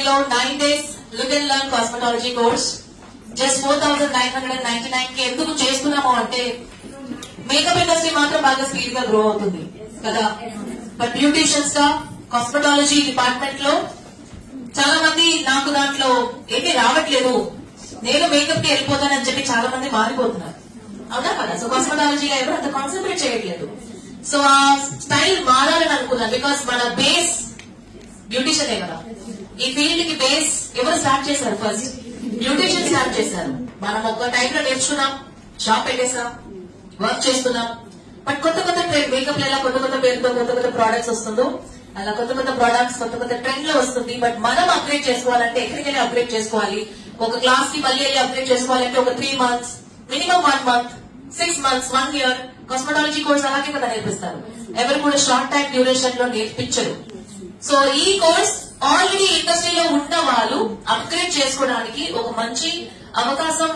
అకాడమీలో 9 days look and learn cosmetology course just 4,999 కి ఎందుకు చేస్తున్నాము అంటే మేకప్ ఇండస్ట్రీ మాత్రం బాగా స్పీడ్ గా గ్రో అవుతుంది కదా. బట్ బ్యూటిషియన్స్ గా కాస్మెటాలజీ డిపార్ట్మెంట్ లో చాలా మంది నాకు దాంట్లో ఏంటి రావట్లేదు, నేను మేకప్ కి వెళ్ళిపోతానని చెప్పి చాలా మంది మారిపోతున్నారు, అవునా కదా. సో కాస్మెటాలజీగా ఎవరు అంత కాన్సన్ట్రేట్ చేయట్లేదు. సో ఆ స్టైల్ మారాలని అనుకున్నాను. బికాస్ మన బేస్ బ్యూటిషియనే కదా. ఈ ఫీల్డ్ కి బేస్ ఎవరు స్టార్ట్ చేశారు? ఫస్ట్ బ్యూటిషియన్ స్టార్ట్ చేశారు. మనం ఒక టైంలో నేర్చుకున్నాం, షాప్ పెట్టేసాం, వర్క్ చేస్తున్నాం. బట్ కొత్త కొత్త ట్రెండ్ మేకప్ లో ఎలా కొత్త కొత్త పేరుతో కొత్త కొత్త ప్రోడక్ట్స్ వస్తుందో అలా కొత్త కొత్త ప్రోడక్ట్స్ కొత్త కొత్త ట్రెండ్ లో వస్తుంది. బట్ మనం అప్గ్రేడ్ చేసుకోవాలంటే ఎక్కడికి వెళ్ళి అప్గ్రేడ్ చేసుకోవాలి? ఒక క్లాస్ కి మళ్ళీ వెళ్ళి అప్గ్రేడ్ చేసుకోవాలంటే ఒక 3 months, minimum 1 month, 6 months, 1 year cosmetology course అలాగే కదా నేర్పిస్తారు. ఎవరు కూడా షార్ట్ టైం డ్యూరేషన్ లో నేర్పించరు. సో ఈ కోర్స్ ఆల్రెడీ ఇండస్ట్రీలో ఉన్న వాళ్ళు అప్గ్రేడ్ చేసుకోవడానికి ఒక మంచి అవకాశం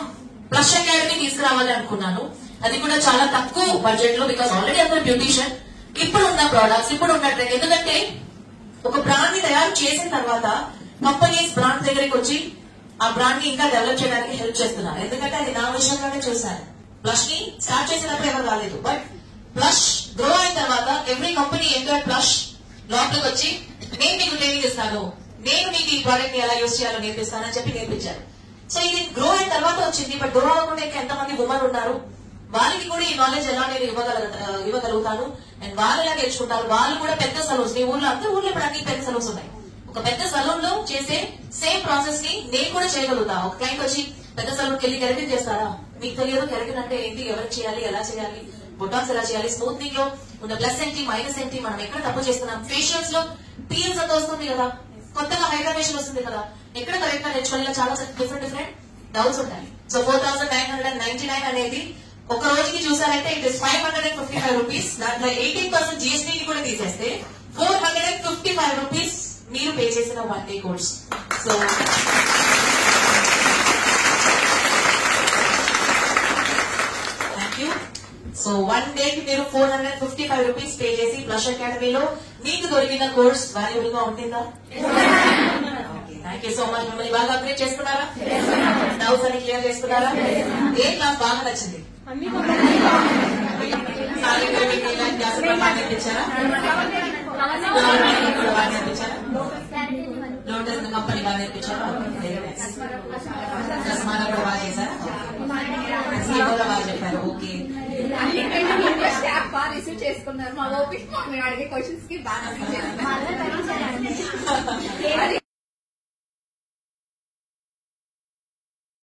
ప్లస్ అకాడమీ తీసుకురావాలి అనుకున్నాను. అది కూడా చాలా తక్కువ బడ్జెట్ లో. బికాస్ ఆల్రెడీ అందరూ బ్యూటిషియన్, ఇప్పుడు ఉన్న ప్రోడక్ట్స్ ఇప్పుడు ఉన్న ట్రెండ్. ఎందుకంటే ఒక బ్రాండ్ ని తయారు చేసిన తర్వాత కంపెనీస్ బ్రాండ్ దగ్గరికి వచ్చి ఆ బ్రాండ్ ని ఇంకా డెవలప్ చేయడానికి హెల్ప్ చేస్తున్నారు. ఎందుకంటే అది నా విషయంలోనే చూశాను. బ్లష్ ని స్టార్ట్ చేసినప్పుడు ఎవరు రాలేదు. బట్ బ్లష్ గ్రో అయిన తర్వాత ఎవ్రీ కంపెనీ ఎంటర్ బ్లష్ లోపలికి వచ్చి నేను మీకు ట్రైనింగ్ ఇస్తాను, నేను మీకు ఈ ప్రోడక్ట్ ని ఎలా యూజ్ చేయాలో నేర్పిస్తానని చెప్పి నేర్పించారు. సో ఇది గ్రో అయిన తర్వాత వచ్చింది. బట్ గ్రో అవ్వకుండా ఇంకా ఎంతమంది ఉమెన్ ఉన్నారు, వాళ్ళకి కూడా ఈ నాలెడ్జ్ ఎలా నేను ఇవ్వగలుగుతాను అండ్ వాళ్ళు ఎలా నేర్చుకుంటారు. వాళ్ళు కూడా పెద్ద సలూన్స్, నీ ఊర్లో అందరూ ఊర్లో ఇప్పుడు అన్ని పెద్ద సలూన్స్ ఉన్నాయి. ఒక పెద్ద సలూన్ లో చేసే సేమ్ ప్రాసెస్ ని నేను కూడా చేయగలుగుతా. ఒక క్లయింట్ వచ్చి పెద్ద సలూన్ కి వెళ్ళి కెరటిన్ చేస్తారా? మీకు తెలియదు కెరటిన్ అంటే ఏంటి, ఎవరికి చేయాలి, ఎలా చేయాలి, బొటాక్స్ ఎలా చేయాలి, స్మూత్నింగ్ లో ఉన్న ప్లస్ ఏంటి మైనస్ ఏంటి, మనం ఎక్కడ తప్పు చేస్తున్నాం, ఫేషియల్స్ లో పీల్స్ అంతా వస్తుంది కదా, కొత్తగా హైడ్రాఫేషన్ వస్తుంది కదా, ఎక్కడ కరెక్ట్ గా నేర్చుకోవాలి, చాలా డిఫరెంట్ డౌట్స్ ఉంటాయి. సో 4,999 అనేది ఒక రోజుకి చూసారంటే ఇట్ ఇస్ 555 రూపీస్. దాంట్లో 18% జిఎస్టీ కూడా తీసేస్తే 455 రూపీస్ మీరు పే చేసిన 1 day course. So thank you. So 1 day కి మీరు 455 రూపీస్ పే చేసి బ్లష్ అకాడమీలో మీకు దొరికిన కోర్స్ వాల్యుబుల్ గా ఉంటుందా? Thank you so much. మిమ్మల్ని బాగా అప్గ్రేడ్ చేసుకున్నారా? డౌట్స్ అని క్లియర్ చేసుకున్నారా? ఏ క్లాస్ బాగా నచ్చింది? నేర్పించారా? లోటస్ కంపెనీ బాగా నేర్పించారా? దస్మానా కూడా బాగా చేశారా? కూడా బాగా చెప్పారు. ఓకే, స్టాఫ్ బాగా రిసీవ్ చేసుకున్నారు. మా ఓపిక మేము అడిగే క్వశ్చన్స్ కి బాగా